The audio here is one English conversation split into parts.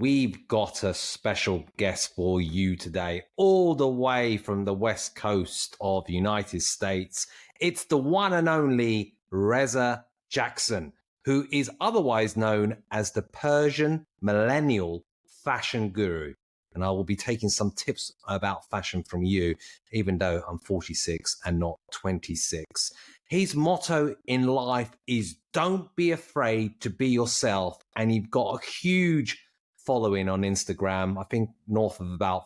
we've got a special guest for you today, all the way from the West Coast of the United States. It's the one and only Reza Jackson, who is otherwise known as the Persian Millennial fashion guru. And I will be taking some tips about fashion from you, even though I'm 46 and not 26. His motto in life is don't be afraid to be yourself. And you've got a huge following on Instagram, I think north of about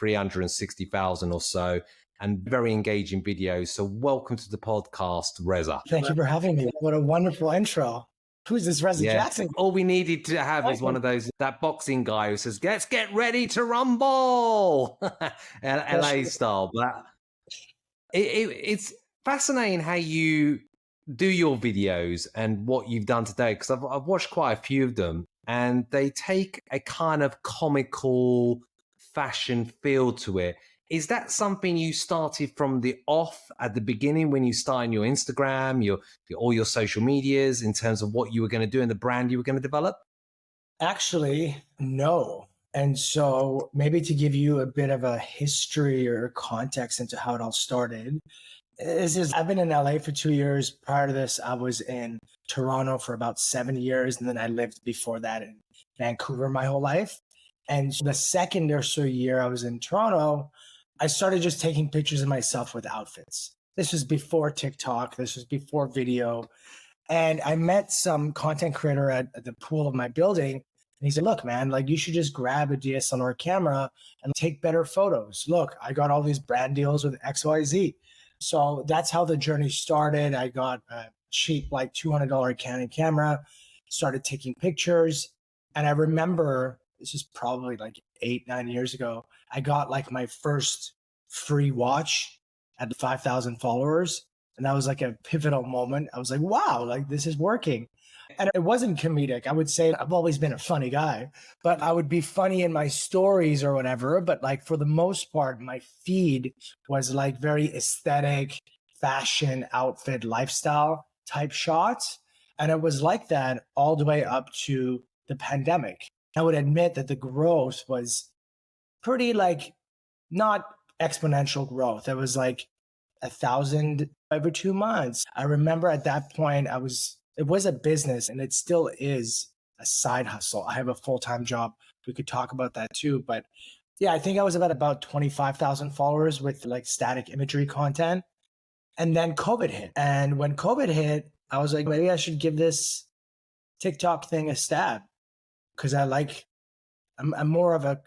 360,000 or so, and very engaging videos. So welcome to the podcast, Reza. Thank you for having me. What a wonderful intro. Who's this Reza Jackson? All we needed to have is one of those, that boxing guy who says, let's get ready to rumble, LA style. But it's fascinating how you do your videos and what you've done today, because I've watched quite a few of them, and they take a kind of comical fashion feel to it. Is that something you started from the off at the beginning when you started your Instagram, all your social medias, in terms of what you were going to do and the brand you were going to develop? Actually, no. And so maybe to give you a bit of a history or context into how it all started, I've been in LA for 2 years. Prior to this, I was in Toronto for about 7 years. And then I lived before that in Vancouver my whole life. And the second or so year I was in Toronto, I started just taking pictures of myself with outfits. This was before TikTok. This was before video. And I met some content creator at the pool of my building. And he said, look, man, like you should just grab a DSLR camera and take better photos. Look, I got all these brand deals with XYZ. So that's how the journey started. I got a cheap, like $200 Canon camera, started taking pictures. And I remember, this is probably like 8-9 years ago, I got like my first free watch at 5,000 followers. And that was like a pivotal moment. I was like, wow, like this is working. And it wasn't comedic. I would say I've always been a funny guy, but I would be funny in my stories or whatever. But like for the most part, my feed was like very aesthetic, fashion, outfit, lifestyle type shots. And it was like that all the way up to the pandemic. I would admit that the growth was pretty like not exponential growth. It was like 1,000 every 2 months. I remember at that point, it was a business and it still is a side hustle. I have a full-time job. We could talk about that too. But yeah, I think I was about 25,000 followers with like static imagery content. And then COVID hit. And when COVID hit, I was like, maybe I should give this TikTok thing a stab. Because I'm more of a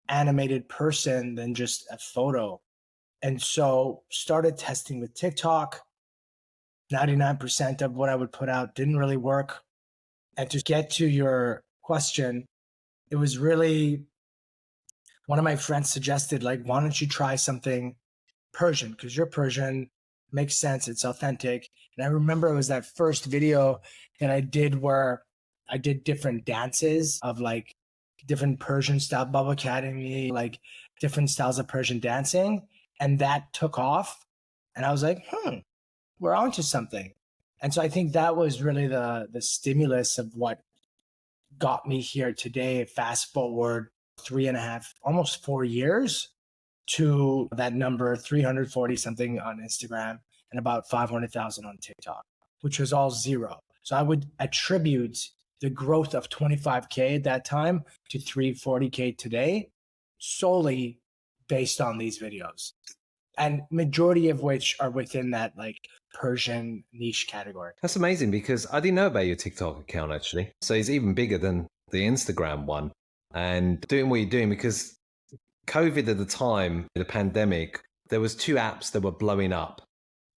animated person than just a photo. And so started testing with TikTok. 99% of what I would put out didn't really work. And to get to your question, it was really one of my friends suggested, like, why don't you try something Persian? Because you're Persian, makes sense, it's authentic. And I remember it was that first video that I did where I did different dances of like different Persian style, Bubble Academy, like different styles of Persian dancing. And that took off. And I was like, we're onto something. And so I think that was really the stimulus of what got me here today. Fast forward 3.5, almost 4 years to that number, 340 something on Instagram and about 500,000 on TikTok, which was all zero. So I would attribute the growth of 25K at that time to 340K today, solely based on these videos. And majority of which are within that like Persian niche category. That's amazing, because I didn't know about your TikTok account actually. So it's even bigger than the Instagram one. And doing what you're doing, because COVID at the time, the pandemic, there was 2 apps that were blowing up.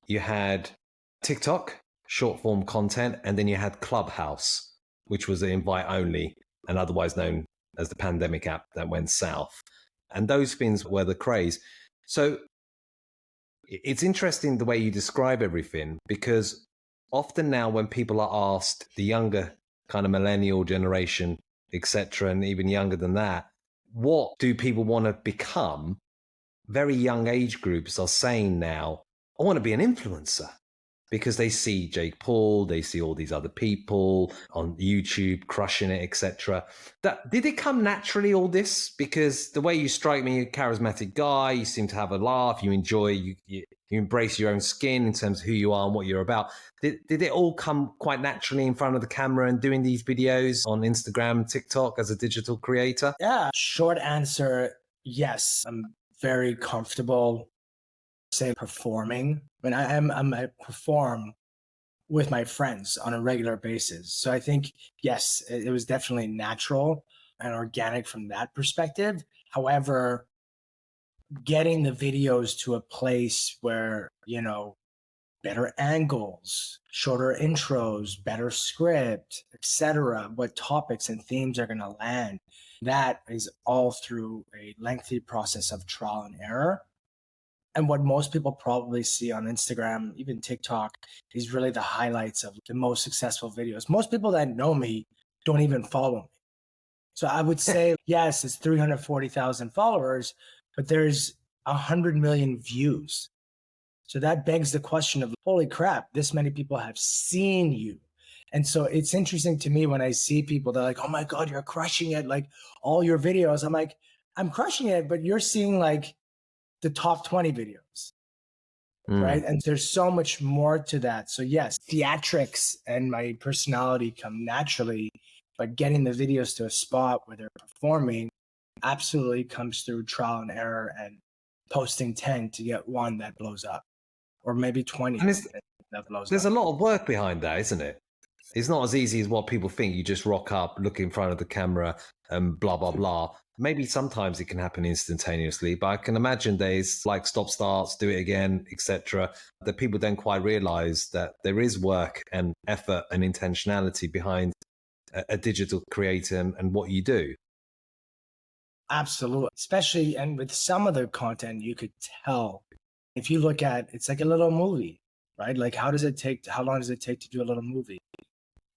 You had TikTok, short form content, and then you had Clubhouse, which was an invite only and otherwise known as the pandemic app that went south. And those things were the craze. So it's interesting the way you describe everything, because often now when people are asked, the younger kind of millennial generation, etc., and even younger than that, what do people want to become? Very young age groups are saying now, I want to be an influencer. because they see Jake Paul, they see all these other people on YouTube crushing it, etc. That did it come naturally, all this? Because the way you strike me, you're a charismatic guy, you seem to have a laugh, you enjoy, you embrace your own skin in terms of who you are and what you're about. Did it all come quite naturally in front of the camera and doing these videos on Instagram, TikTok as a digital creator? Yeah, short answer, yes. I'm very comfortable, say, performing. I mean, I perform with my friends on a regular basis. So I think, yes, it was definitely natural and organic from that perspective. However, getting the videos to a place where, better angles, shorter intros, better script, etc., what topics and themes are going to land, that is all through a lengthy process of trial and error. And what most people probably see on Instagram, even TikTok, is really the highlights of the most successful videos. Most people that know me don't even follow me. So I would say, yes, it's 340,000 followers, but there's 100 million views. So that begs the question of, holy crap, this many people have seen you. And so it's interesting to me when I see people, they're like, oh my God, you're crushing it. Like all your videos. I'm like, I'm crushing it, but you're seeing like the top 20 videos, right? And there's so much more to that. So yes, theatrics and my personality come naturally, but getting the videos to a spot where they're performing absolutely comes through trial and error and posting 10 to get one that blows up, or maybe 20 And that blows there's up. a lot of work behind that, isn't it? It's not as easy as what people think. You just rock up, look in front of the camera, and blah, blah, blah. Maybe sometimes it can happen instantaneously, but I can imagine there's like stop starts, do it again, etc. That people don't quite realize that there is work and effort and intentionality behind a digital creator and what you do. Absolutely. Especially, and with some of the content, you could tell. If you look at, it's like a little movie, right? Like how long does it take to do a little movie?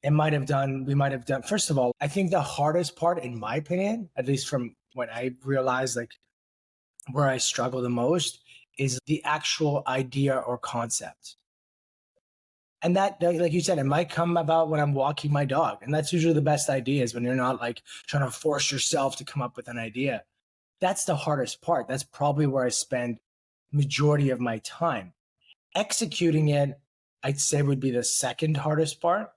We might have done, first of all, I think the hardest part, in my opinion, at least from when I realized like where I struggle the most, is the actual idea or concept. And that, like you said, it might come about when I'm walking my dog. And that's usually the best ideas, when you're not like trying to force yourself to come up with an idea. That's the hardest part. That's probably where I spend majority of my time. Executing it, I'd say, would be the second hardest part,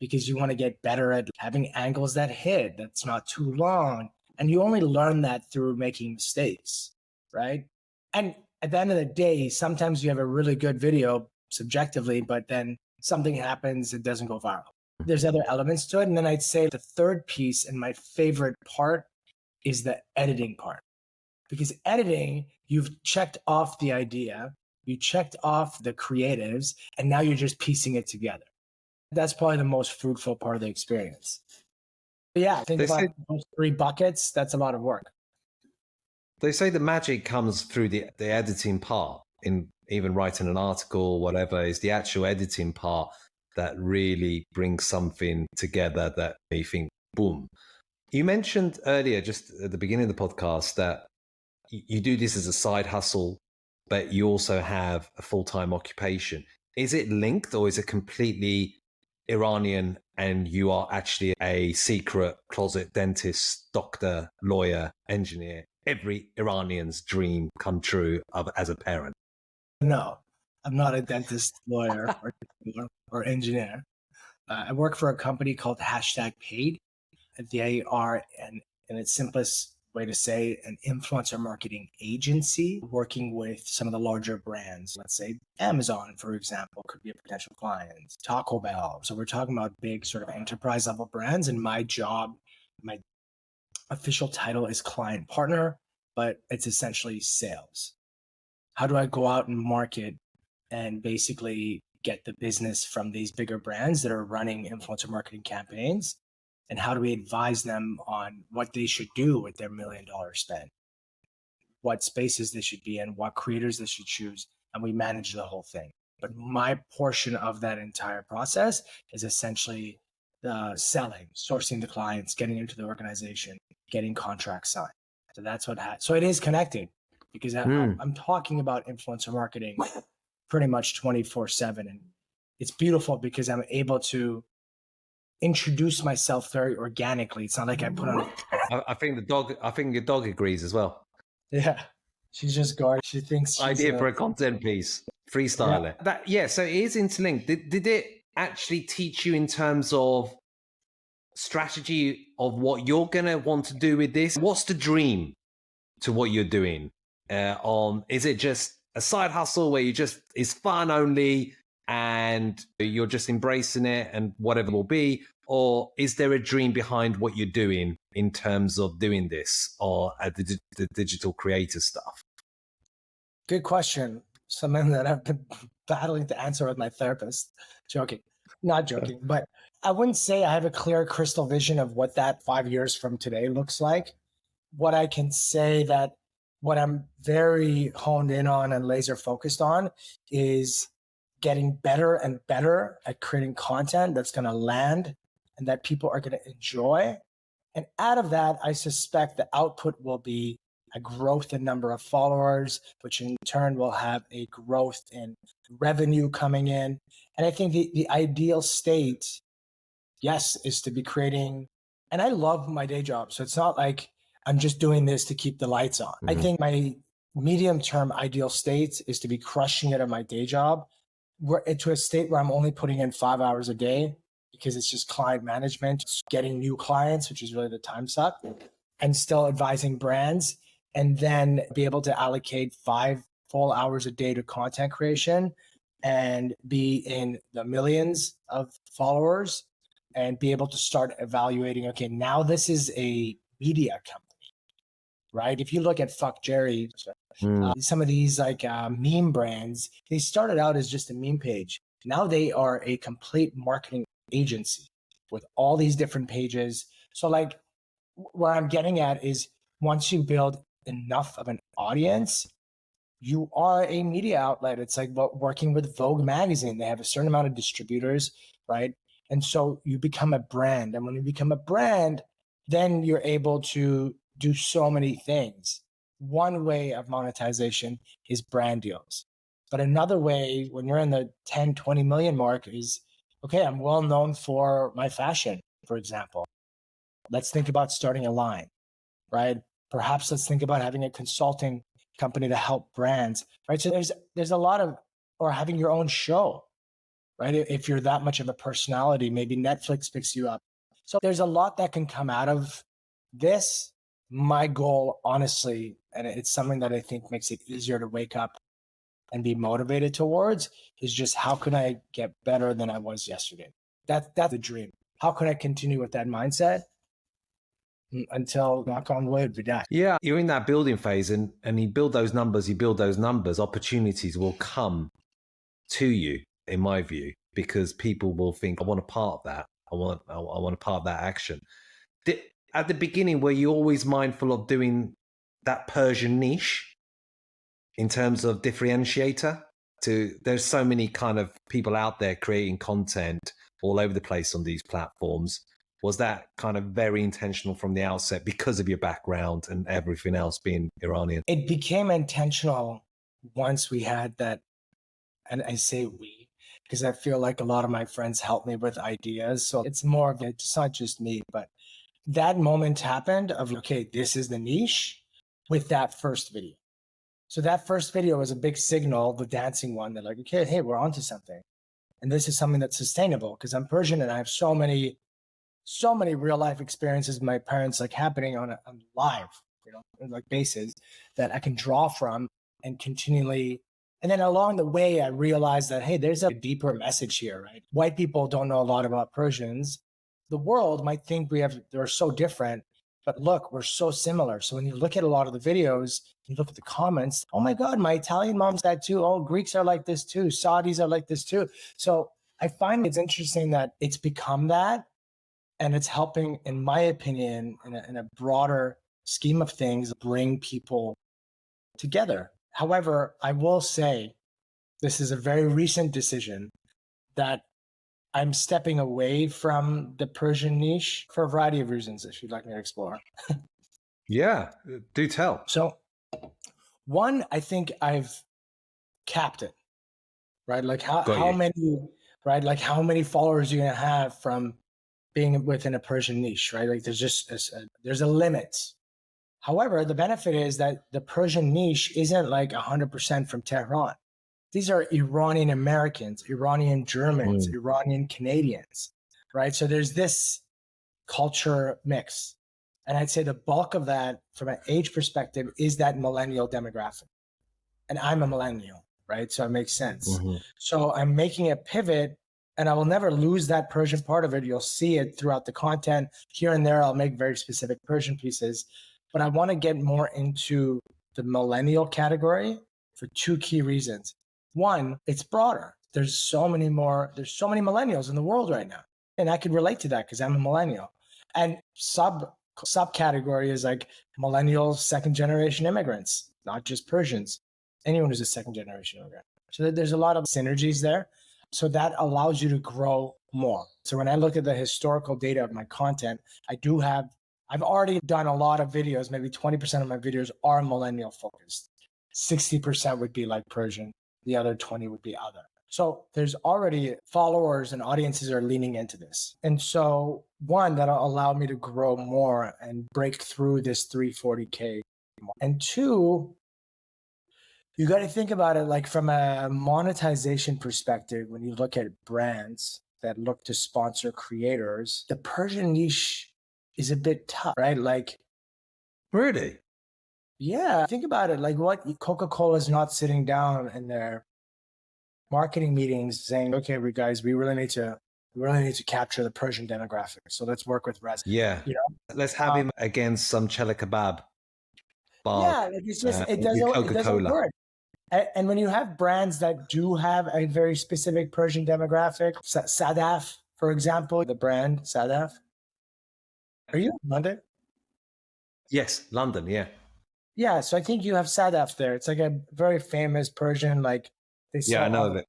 because you want to get better at having angles that hit, that's not too long. And you only learn that through making mistakes, right? And at the end of the day, sometimes you have a really good video subjectively, but then something happens, it doesn't go viral. There's other elements to it. And then I'd say the third piece, and my favorite part, is the editing part. Because editing, you've checked off the idea, you checked off the creatives, and now you're just piecing it together. That's probably the most fruitful part of the experience. But yeah, think about those three buckets. That's a lot of work. They say the magic comes through the editing part. In even writing an article, whatever, is the actual editing part that really brings something together that you think, boom. You mentioned earlier, just at the beginning of the podcast, that you do this as a side hustle, but you also have a full-time occupation. Is it linked, or is it completely Iranian and you are actually a secret closet dentist, doctor, lawyer, engineer? Every Iranian's dream come true as a parent. No, I'm not a dentist, lawyer, or engineer. I work for a company called #Paid. They are, in its simplest way to say, an influencer marketing agency working with some of the larger brands. Let's say Amazon, for example, could be a potential client, Taco Bell. So we're talking about big sort of enterprise level brands. And my job, my official title is client partner, but it's essentially sales. How do I go out and market and basically get the business from these bigger brands that are running influencer marketing campaigns? And how do we advise them on what they should do with their $1 million spend, what spaces they should be in, what creators they should choose, and we manage the whole thing. But my portion of that entire process is essentially the selling, sourcing the clients, getting into the organization, getting contracts signed. So that's what so it is connected, because I'm talking about influencer marketing pretty much 24/7. And it's beautiful because I'm able to introduce myself very organically. It's not like I put on. I think your dog agrees as well. Yeah, she's just guarded. She thinks she's Idea for a content piece, freestyle it. So it is interlinked. Did it actually teach you in terms of strategy of what you're gonna want to do with this? What's the dream to what you're doing? Is it just a side hustle where it's fun only and you're just embracing it and whatever it will be, or is there a dream behind what you're doing in terms of doing this or the digital creator stuff? Good question. Something that I've been battling to answer with my therapist. Joking, not joking, but I wouldn't say I have a clear crystal vision of what that 5 years from today looks like. What I can say that what I'm very honed in on and laser focused on is getting better and better at creating content that's going to land and that people are going to enjoy. And out of that, I suspect the output will be a growth in number of followers, which in turn will have a growth in revenue coming in. And I think the ideal state, yes, is to be creating. And I love my day job. So it's not like I'm just doing this to keep the lights on. I think my medium term ideal state is to be crushing it at my day job, to a state where I'm only putting in 5 hours a day because it's just client management, getting new clients, which is really the time suck, and still advising brands, and then be able to allocate 5 full hours a day to content creation and be in the millions of followers and be able to start evaluating, okay, now this is a media company, right? If you look at Fuck Jerry, some of these like meme brands, they started out as just a meme page. Now they are a complete marketing agency with all these different pages. So like where I'm getting at is once you build enough of an audience, you are a media outlet. It's like working with Vogue magazine. They have a certain amount of distributors, right? And so you become a brand. And when you become a brand, then you're able to do so many things. One way of monetization is brand deals. But another way, when you're in the 10, 20 million mark, is, okay, I'm well known for my fashion, for example. Let's think about starting a line, right? Perhaps let's think about having a consulting company to help brands, right? So there's a lot of, or having your own show, right? If you're that much of a personality, maybe Netflix picks you up. So there's a lot that can come out of this. My goal, honestly, and it's something that I think makes it easier to wake up and be motivated towards, is just how can I get better than I was yesterday? That's the dream. How can I continue with that mindset until, knock on wood, we die? Yeah, you're in that building phase, and you build those numbers, opportunities will come to you, in my view, because people will think, I want a part of that. I want a part of that action. At the beginning, were you always mindful of doing that Persian niche in terms of differentiator? There's so many kind of people out there creating content all over the place on these platforms. Was that kind of very intentional from the outset because of your background and everything else being Iranian? It became intentional once we had that, and I say we, because I feel like a lot of my friends helped me with ideas. So it's more of it's not just me, but that moment happened of, okay, this is the niche with that first video. So that first video was a big signal, the dancing one, that like, okay, hey, we're onto something. And this is something that's sustainable because I'm Persian and I have so many real life experiences with my parents like happening on live, like basis that I can draw from and continually. And then along the way, I realized that, hey, there's a deeper message here, right? White people don't know a lot about Persians. The world might think they're so different, but look, we're so similar. So when you look at a lot of the videos, you look at the comments, oh my God, my Italian mom's that too. Oh, Greeks are like this too. Saudis are like this too. So I find it's interesting that it's become that, and it's helping, in my opinion, in a broader scheme of things, bring people together. However, I will say this is a very recent decision that I'm stepping away from the Persian niche for a variety of reasons, if you'd like me to explore. Yeah, do tell. So one, I think I've capped it, right? Like how many, right? Like how many followers you're going to have from being within a Persian niche, right? Like there's a limit. However, the benefit is that the Persian niche isn't like 100% from Tehran. These are Iranian Americans, Iranian Germans, Iranian Canadians, right? So there's this culture mix. And I'd say the bulk of that from an age perspective is that millennial demographic. And I'm a millennial, right? So it makes sense. So I'm making a pivot and I will never lose that Persian part of it. You'll see it throughout the content. Here and there, I'll make very specific Persian pieces. But I want to get more into the millennial category for two key reasons. One, it's broader. There's so many millennials in the world right now. And I could relate to that because I'm a millennial. And subcategory is like millennials, second generation immigrants, not just Persians, anyone who's a second generation immigrant. So there's a lot of synergies there. So that allows you to grow more. So when I look at the historical data of my content, I've already done a lot of videos. Maybe 20% of my videos are millennial focused. 60% would be like Persian. The other 20 would be other. So there's already followers and audiences are leaning into this. And so one, that'll allow me to grow more and break through this 340K. And two, you got to think about it like from a monetization perspective. When you look at brands that look to sponsor creators, the Persian niche is a bit tough, right? Like, really? Yeah, think about it. Like what Coca-Cola is not sitting down in their marketing meetings saying, okay, we really need to capture the Persian demographic. So let's work with Reza. Yeah. You know? Let's have him against some chela kebab bar. Yeah, like it doesn't work. And when you have brands that do have a very specific Persian demographic, Sadaf, for example, the brand Sadaf. Are you in London? Yes, London, yeah. Yeah, so I think you have Sadaf there. It's like a very famous Persian, like they sell. Yeah, I know of it.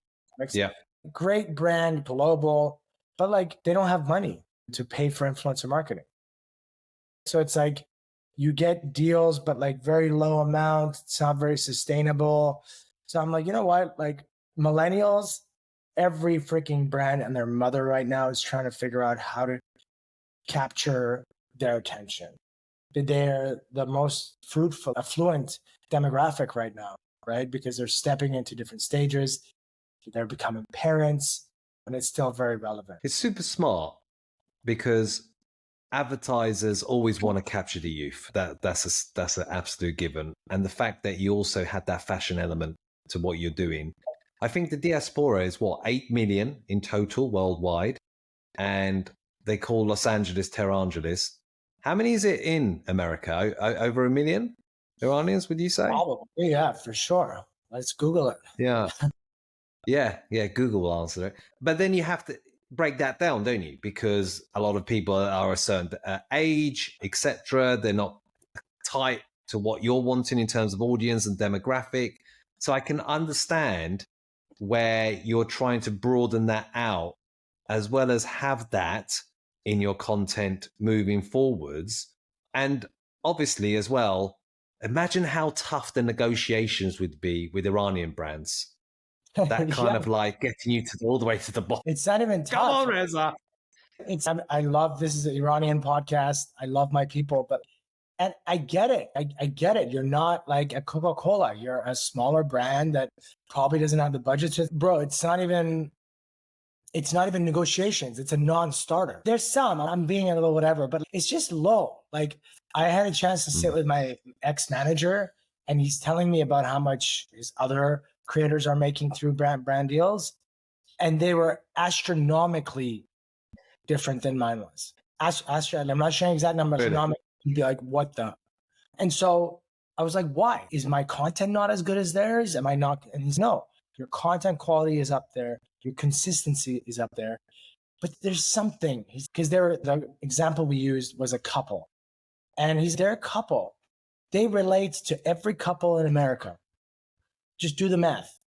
Yeah. Great brand, global, but like they don't have money to pay for influencer marketing. So it's like you get deals, but like very low amount. It's not very sustainable. So I'm like, you know what? Like millennials, every freaking brand and their mother right now is trying to figure out how to capture their attention. They're the most fruitful, affluent demographic right now, right? Because they're stepping into different stages. They're becoming parents, and it's still very relevant. It's super smart because advertisers always want to capture the youth. That's an absolute given. And the fact that you also had that fashion element to what you're doing. I think the Diaspora is 8 million in total worldwide. And they call Los Angeles Terrangelis. How many is it in America? Over 1 million Iranians, would you say? Probably, yeah, for sure. Let's Google it. Yeah. Yeah, Google will answer it. But then you have to break that down, don't you? Because a lot of people are a certain age, etc. They're not tight to what you're wanting in terms of audience and demographic. So I can understand where you're trying to broaden that out, as well as have that in your content moving forwards. And obviously as well, imagine how tough the negotiations would be with Iranian brands. That kind of like getting you all the way to the bottom. It's not even tough. Come on, Reza. I love, this is an Iranian podcast. I love my people, and I get it. I get it. You're not like a Coca-Cola. You're a smaller brand that probably doesn't have the budget to, bro, it's not even negotiations. It's a non-starter. There's some, I'm being a little whatever, but it's just low. Like I had a chance to sit with my ex-manager and he's telling me about how much his other creators are making through brand deals. And they were astronomically different than mine was. I'm not sharing exact numbers. Really? You'd be like, what the? And so I was like, why? Is my content not as good as theirs? Am I not? And he's no, your content quality is up there. Your consistency is up there. But there's something, because the example we used was a couple. And they're a couple. They relate to every couple in America. Just do the math.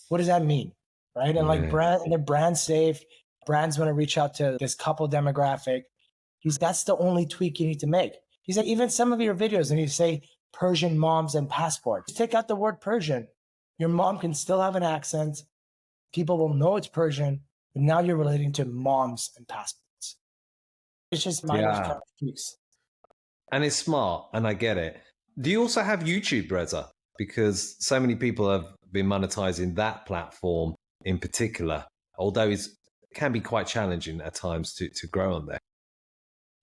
What does that mean? Right? And like they're brand safe. Brands want to reach out to this couple demographic. That's the only tweak you need to make. He's like, even some of your videos, and you say Persian moms and passports. Take out the word Persian. Your mom can still have an accent. People will know it's Persian. But now you're relating to moms and passports. It's just minor kind Yeah. of tweaks. And it's smart, and I get it. Do you also have YouTube, Reza? Because so many people have been monetizing that platform in particular, although it can be quite challenging at times to grow on there.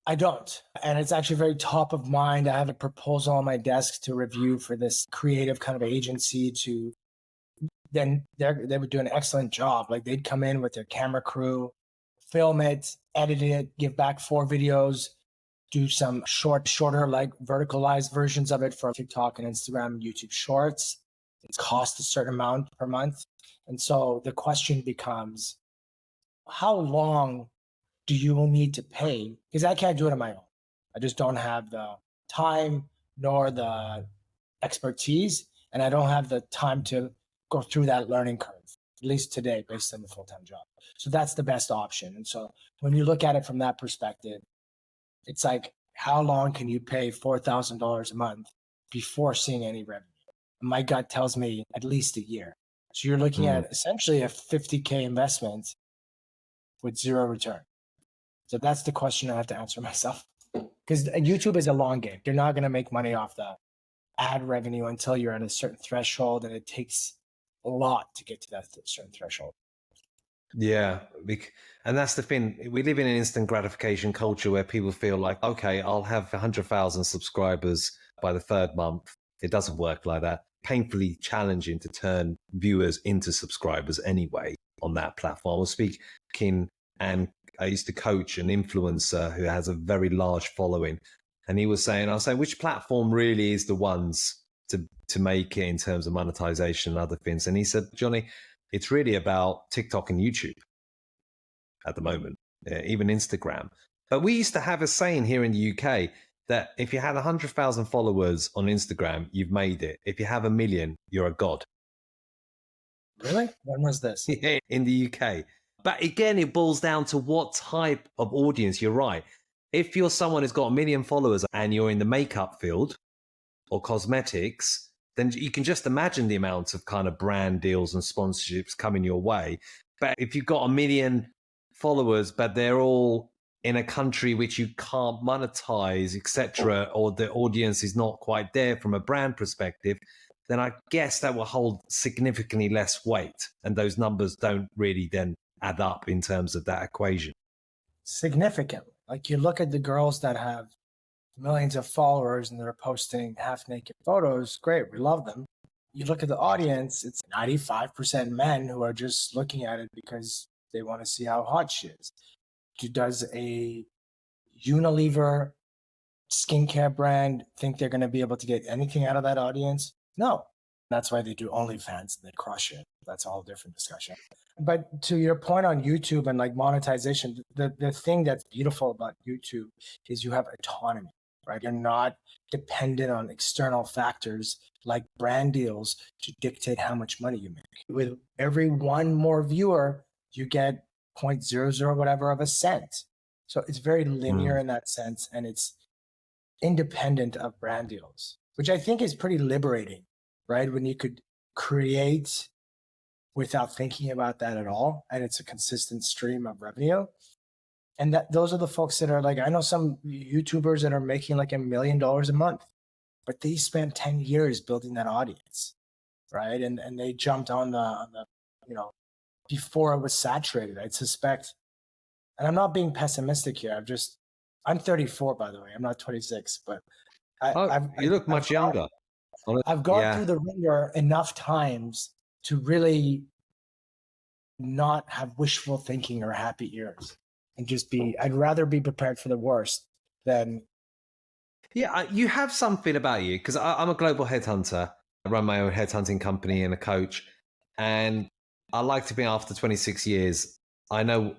I don't. And it's actually very top of mind. I have a proposal on my desk to review for this creative kind of agency to then they would do an excellent job. Like they'd come in with their camera crew, film it, edit it, give back 4 videos, do some shorter, like verticalized versions of it for TikTok and Instagram and YouTube Shorts. It costs a certain amount per month. And so the question becomes, how long do you need to pay? Because I can't do it on my own. I just don't have the time nor the expertise, and I don't have the time to go through that learning curve, at least today, based on the full-time job. So that's the best option. And so when you look at it from that perspective, it's like, how long can you pay $4,000 a month before seeing any revenue? My gut tells me at least a year. So you're looking at essentially a 50K investment with zero return. So that's the question I have to answer myself. Because YouTube is a long game. You're not going to make money off the ad revenue until you're at a certain threshold, and it takes a lot to get to that certain threshold. Yeah, and that's the thing. We live in an instant gratification culture where people feel like, okay, I'll have 100,000 subscribers by the 3rd month. It doesn't work like that. Painfully challenging to turn viewers into subscribers anyway on that platform. I was speaking, and I used to coach an influencer who has a very large following, and he was saying, I was saying, which platform really is the ones to make it in terms of monetization and other things? And he said, Johnny, it's really about TikTok and YouTube at the moment, even Instagram. But we used to have a saying here in the UK that if you had 100,000 followers on Instagram, you've made it. If you have 1 million, you're a god. Really? When was this? In the UK. But again, it boils down to what type of audience. You're right. If you're someone who's got 1 million followers and you're in the makeup field or cosmetics, then you can just imagine the amount of kind of brand deals and sponsorships coming your way. But if you've got 1 million followers, but they're all in a country which you can't monetize, etc., or the audience is not quite there from a brand perspective, then I guess that will hold significantly less weight. And those numbers don't really then add up in terms of that equation. Significantly. Like you look at the girls that have millions of followers and they're posting half naked photos. Great, we love them. You look at the audience, it's 95% men who are just looking at it because they want to see how hot she is. Does a Unilever skincare brand think they're going to be able to get anything out of that audience? No. That's why they do OnlyFans and they crush it. That's a whole different discussion. But to your point on YouTube and like monetization, the thing that's beautiful about YouTube is you have autonomy, right? You're not dependent on external factors like brand deals to dictate how much money you make. With every one more viewer, you get 0.00 whatever of a cent. So it's very linear in that sense, and it's independent of brand deals, which I think is pretty liberating, right? When you could create without thinking about that at all, and it's a consistent stream of revenue. And that those are the folks that are like, I know some YouTubers that are making like $1 million a month, but they spent 10 years building that audience, right? And they jumped on the before it was saturated. I suspect, and I'm not being pessimistic here. I'm 34, by the way. I'm not 26, but you look much younger. I've gone through the ringer enough times to really not have wishful thinking or happy ears, and just I'd rather be prepared for the worst than. Yeah, you have something about you, because I'm a global headhunter. I run my own headhunting company and a coach. And I like to be, after 26 years, I know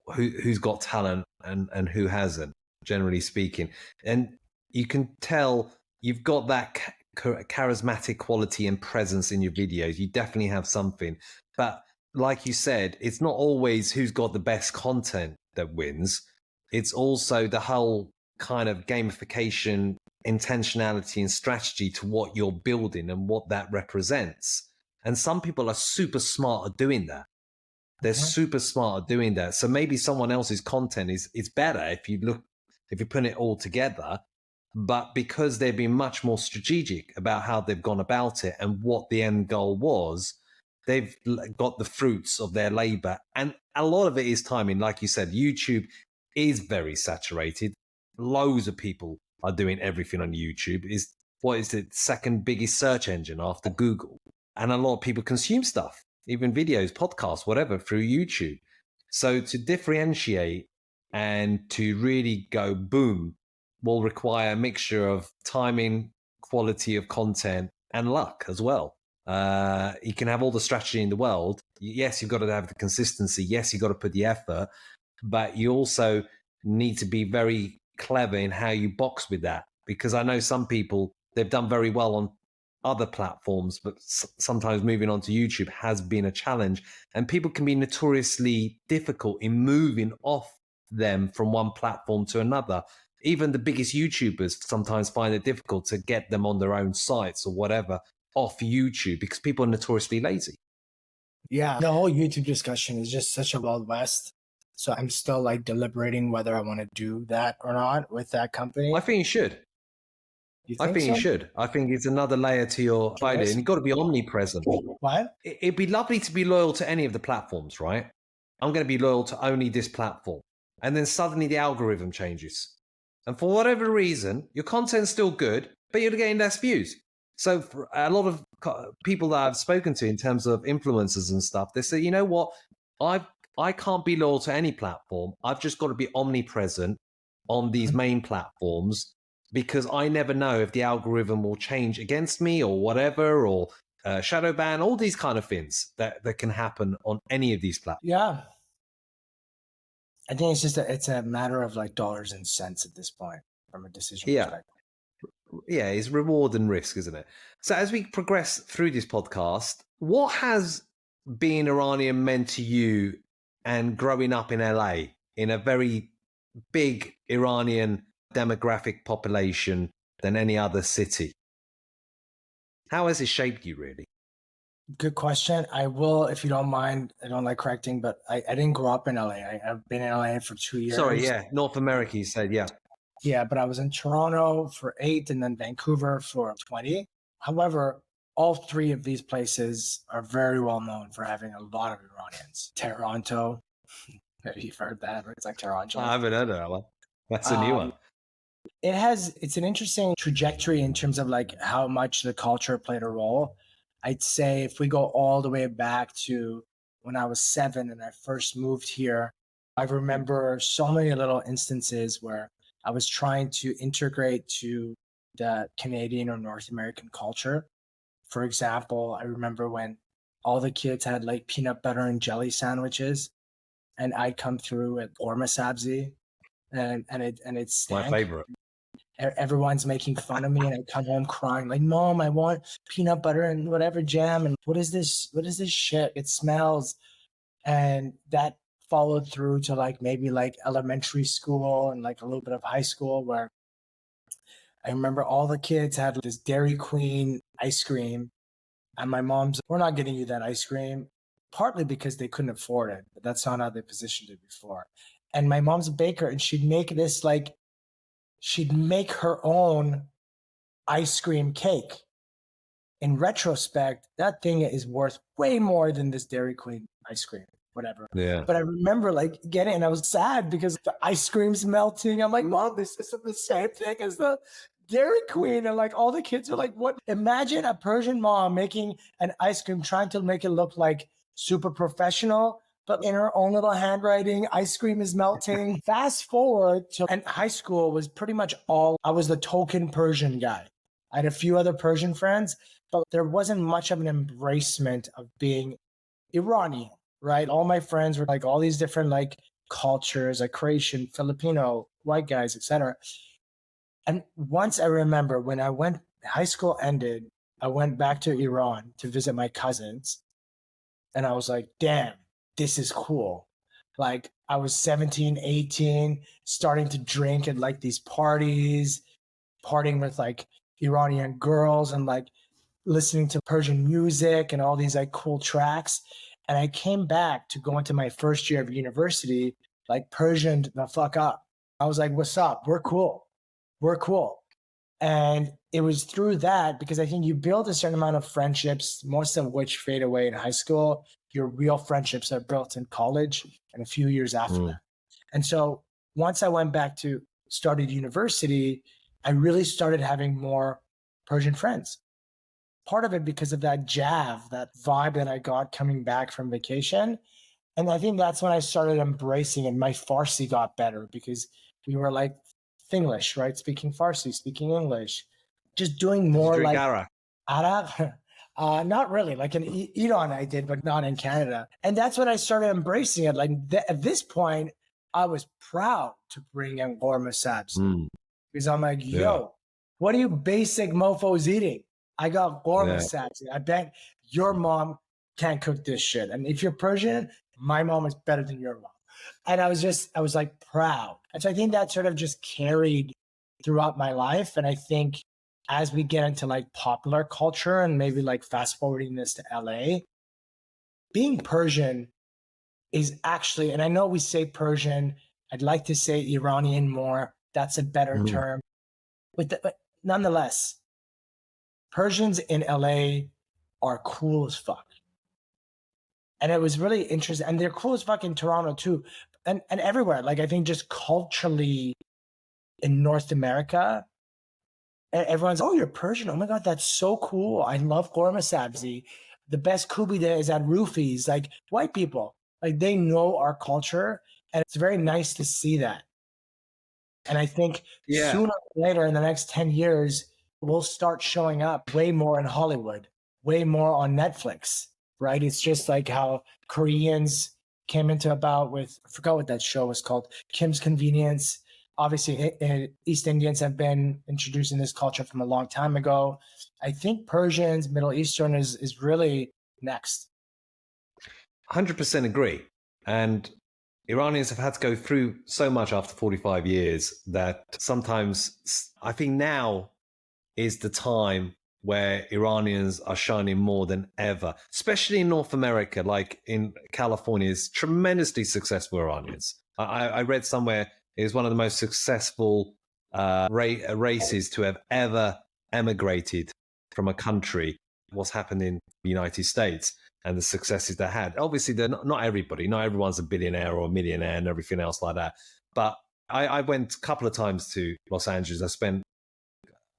who's got talent and who hasn't, generally speaking. And you can tell you've got that charismatic quality and presence in your videos. You definitely have something. But like you said, it's not always who's got the best content that wins. It's also the whole kind of gamification, intentionality and strategy to what you're building and what that represents. And some people are super smart at doing that. They're Mhm. super smart at doing that. So maybe someone else's content is better if you put it all together. But because they've been much more strategic about how they've gone about it and what the end goal was, they've got the fruits of their labor. And a lot of it is timing. Like you said, YouTube is very saturated. Loads of people are doing everything on YouTube. What is the second biggest search engine after Google? And a lot of people consume stuff, even videos, podcasts, whatever, through YouTube. So to differentiate and to really go boom will require a mixture of timing, quality of content, and luck as well. You can have all the strategy in the world. Yes, you've got to have the consistency. Yes, you've got to put the effort, but you also need to be very clever in how you box with that. Because I know some people, they've done very well on other platforms, but sometimes moving on to YouTube has been a challenge. And people can be notoriously difficult in moving off them from one platform to another. Even the biggest YouTubers sometimes find it difficult to get them on their own sites or whatever off YouTube because people are notoriously lazy. Yeah, the whole YouTube discussion is just such a Wild West. So I'm still like deliberating whether I want to do that or not with that company. I think you should. You I think think so? you should. I think it's another layer to your failure, and you've got to be omnipresent. What? It'd be lovely to be loyal to any of the platforms, right? I'm going to be loyal to only this platform. And then suddenly the algorithm changes. And for whatever reason, your content's still good, but you're getting less views. So for a lot of people that I've spoken to in terms of influencers and stuff, they say, you know what? I can't be loyal to any platform. I've just got to be omnipresent on these main platforms because I never know if the algorithm will change against me or whatever, or shadow ban, all these kind of things that can happen on any of these platforms. Yeah. I think it's a matter of like dollars and cents at this point from a decision Yeah. perspective. Yeah, it's reward and risk, isn't it? So as we progress through this podcast, what has being Iranian meant to you and growing up in LA in a very big Iranian demographic population than any other city? How has it shaped you, really? Good question. I will, if you don't mind, I don't like correcting, but I didn't grow up in LA. I've been in LA for 2 years. Sorry, yeah, North America, you said, yeah. Yeah, but I was in Toronto for 8 and then Vancouver for 20. However, all three of these places are very well known for having a lot of Iranians. Toronto, maybe you've heard that, it's like Toronto. I haven't heard of that one. That's a new one. It's an interesting trajectory in terms of like how much the culture played a role. I'd say if we go all the way back to when I was 7 and I first moved here, I remember so many little instances where I was trying to integrate to the Canadian or North American culture. For example, I remember when all the kids had like peanut butter and jelly sandwiches, and I'd come through with orma sabzi, and it My stank. favorite. Everyone's making fun of me, and I come home crying like, Mom, I want peanut butter and whatever jam, and what is this shit? It smells. And that followed through to like maybe like elementary school and like a little bit of high school, where I remember all the kids had this Dairy Queen ice cream, and my mom's, we're not getting you that ice cream, partly because they couldn't afford it, but that's not how they positioned it before. And my mom's a baker, and she'd make this like, she'd make her own ice cream cake. In retrospect, that thing is worth way more than this Dairy Queen ice cream, whatever. Yeah. But I remember like getting, and I was sad because the ice cream's melting. I'm like, Mom, this isn't the same thing as the Dairy Queen. And like all the kids are like, what? Imagine a Persian mom making an ice cream, trying to make it look like super professional, but in her own little handwriting, ice cream is melting. Fast forward to, and high school was pretty much all, I was the token Persian guy. I had a few other Persian friends, but there wasn't much of an embracement of being Iranian, right? All my friends were like all these different like cultures, like Croatian, Filipino, white guys, etc. And once I remember when high school ended, I went back to Iran to visit my cousins, and I was like, damn, this is cool. Like I was 17, 18, starting to drink at like these parties, partying with like Iranian girls and like listening to Persian music and all these like cool tracks. And I came back to go into my first year of university, like Persian the fuck up. I was like, what's up? We're cool. We're cool. And it was through that, because I think you build a certain amount of friendships, most of which fade away in high school. Your real friendships are built in college and a few years after that. And so once I went back to started university, I really started having more Persian friends. Part of it because of that jav, that vibe that I got coming back from vacation. And I think that's when I started embracing, and my Farsi got better because we were like Finglish, right? Speaking Farsi, speaking English, just doing more like Arab. Not really, like in Iran I did, but not in Canada. And that's when I started embracing it. Like at this point, I was proud to bring in Gorma Sabzi because I'm like, yo, what are you basic mofos eating? I got Gorma Sabzi. I bet your mom can't cook this shit. And if you're Persian, my mom is better than your mom. And I was like proud. And so I think that sort of just carried throughout my life. And I think as we get into like popular culture and maybe like fast forwarding this to LA, being Persian is actually, and I know we say Persian, I'd like to say Iranian more. That's a better term. But nonetheless, Persians in LA are cool as fuck. And it was really interesting. And they're cool as fuck in Toronto too. And everywhere. Like I think just culturally in North America, everyone's, oh, you're Persian. Oh my God, that's so cool. I love Gorma Sabzi. The best kubi there is at Roofies. Like white people, like they know our culture. And it's very nice to see that. And I think sooner or later in the next 10 years, we'll start showing up way more in Hollywood, way more on Netflix, right? It's just like how Koreans came into about with, I forgot what that show was called, Kim's Convenience. Obviously, East Indians have been introducing this culture from a long time ago. I think Persians, Middle Eastern is really next. 100% agree. And Iranians have had to go through so much after 45 years that sometimes I think now is the time where Iranians are shining more than ever, especially in North America, like in California, is tremendously successful Iranians. I read somewhere it was one of the most successful races to have ever emigrated from a country. What's happened in the United States and the successes they had. Obviously, they're not everybody. Not everyone's a billionaire or a millionaire and everything else like that. But I went a couple of times to Los Angeles. I spent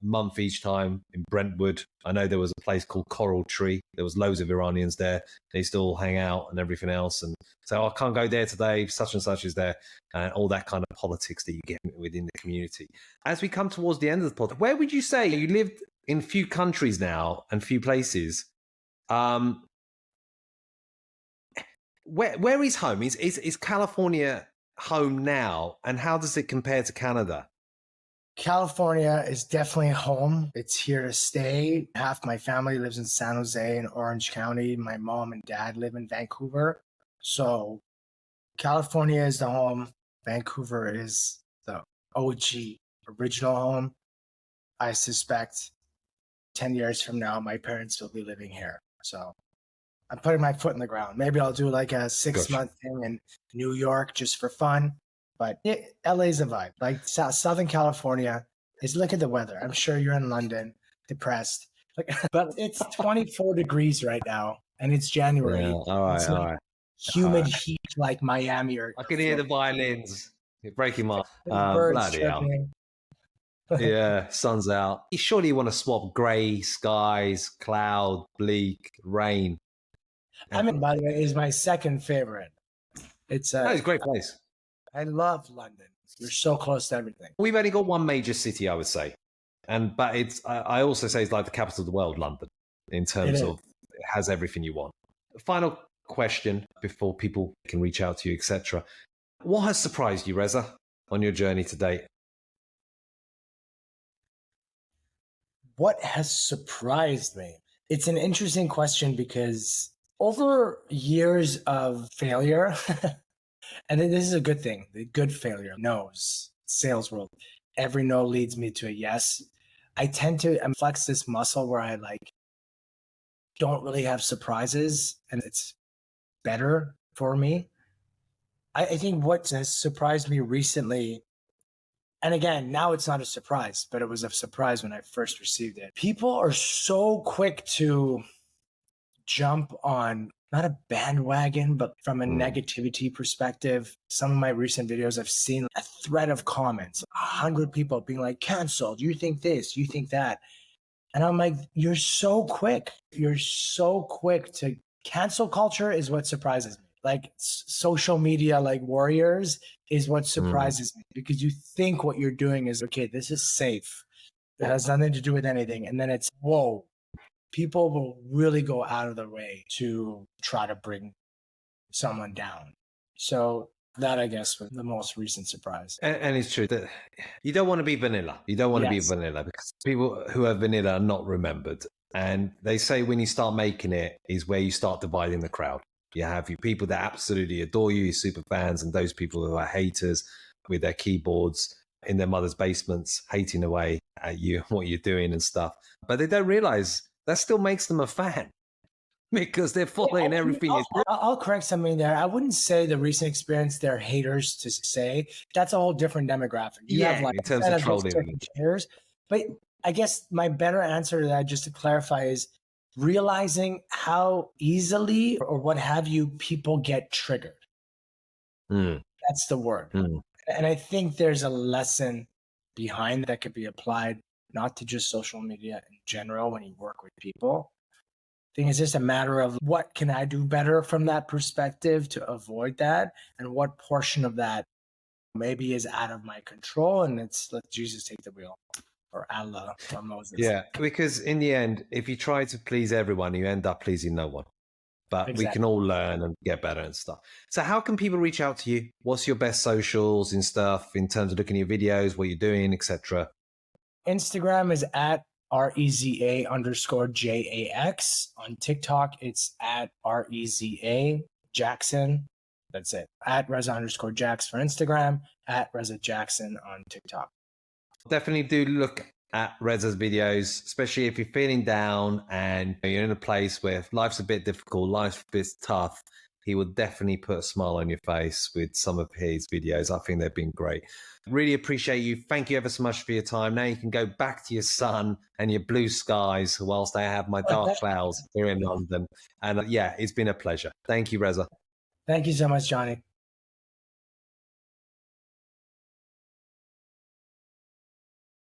month each time in Brentwood. I know there was a place called Coral Tree. There was loads of Iranians there. They still hang out and everything else. And so I can't go there today. Such and such is there. And all that kind of politics that you get within the community. As we come towards the end of the podcast, where would you say you lived in few countries now and few places? Where is home? Is California home now? And how does it compare to Canada? California is definitely home. It's here to stay. Half my family lives in San Jose and Orange County. My mom and dad live in Vancouver. So California is the home. Vancouver is the OG, original home. I suspect 10 years from now, my parents will be living here. So I'm putting my foot in the ground. Maybe I'll do like a 6-month thing in New York just for fun. But LA's a vibe. Like Southern California is, look at the weather. I'm sure you're in London, depressed. But it's 24 degrees right now, and it's January. Yeah, all right. Humid heat like Miami. I can hear the violins. You're breaking my birds bloody hell. Yeah, sun's out. Surely you want to swap grey skies, cloud, bleak, rain. I mean, by the way, is my second favorite. It's a great place. I love London. You're so close to everything. We've only got one major city, I would say. But it's, I also say it's like the capital of the world, London, in terms of it has everything you want. Final question before people can reach out to you, etc. What has surprised you, Reza, on your journey to date? What has surprised me? It's an interesting question because over years of failure, and this is a good thing, the good failure, no's, sales world, every no leads me to a yes. I tend to flex this muscle where I like don't really have surprises, and it's better for me. I think what has surprised me recently, and again, now it's not a surprise, but it was a surprise when I first received it. People are so quick to jump on not a bandwagon, but from a negativity perspective. Some of my recent videos, I've seen a thread of comments, 100 people being like, canceled, you think this, you think that. And I'm like, you're so quick. You're so quick to cancel culture is what surprises me. Like social media, like warriors is what surprises me, because you think what you're doing is, okay, this is safe. It has nothing to do with anything. And then it's, whoa, people will really go out of their way to try to bring someone down. So that, I guess, was the most recent surprise. And it's true that you don't want to be vanilla. You don't want to be vanilla, because people who are vanilla are not remembered. And they say when you start making it is where you start dividing the crowd. You have your people that absolutely adore you, your super fans, and those people who are haters with their keyboards in their mother's basements, hating away at you, what you're doing and stuff. But they don't realize that still makes them a fan, because they're following everything you do. I'll correct something there. I wouldn't say the recent experience they're haters to say. That's a whole different demographic. You have like in terms of trolling. Haters. But I guess my better answer to that, just to clarify, is realizing how easily or what have you people get triggered. That's the word. And I think there's a lesson behind that could be applied not to just social media in general when you work with people. I think it's just a matter of what can I do better from that perspective to avoid that, and what portion of that maybe is out of my control, and it's let Jesus take the wheel, or Allah or Moses. Yeah, because in the end, if you try to please everyone, you end up pleasing no one. But we can all learn and get better and stuff. So how can people reach out to you? What's your best socials and stuff in terms of looking at your videos, what you're doing, etc.? Instagram is at REZA_JAX. On TikTok, it's at REZA Jackson. That's it. At Reza_Jax for Instagram, at Reza Jackson on TikTok. Definitely do look at Reza's videos, especially if you're feeling down and you're in a place where life's a bit difficult, life's a bit tough. He will definitely put a smile on your face with some of his videos. I think they've been great. Really appreciate you. Thank you ever so much for your time. Now you can go back to your sun and your blue skies whilst I have my dark clouds here in London. And yeah, it's been a pleasure. Thank you, Reza. Thank you so much, Johnny.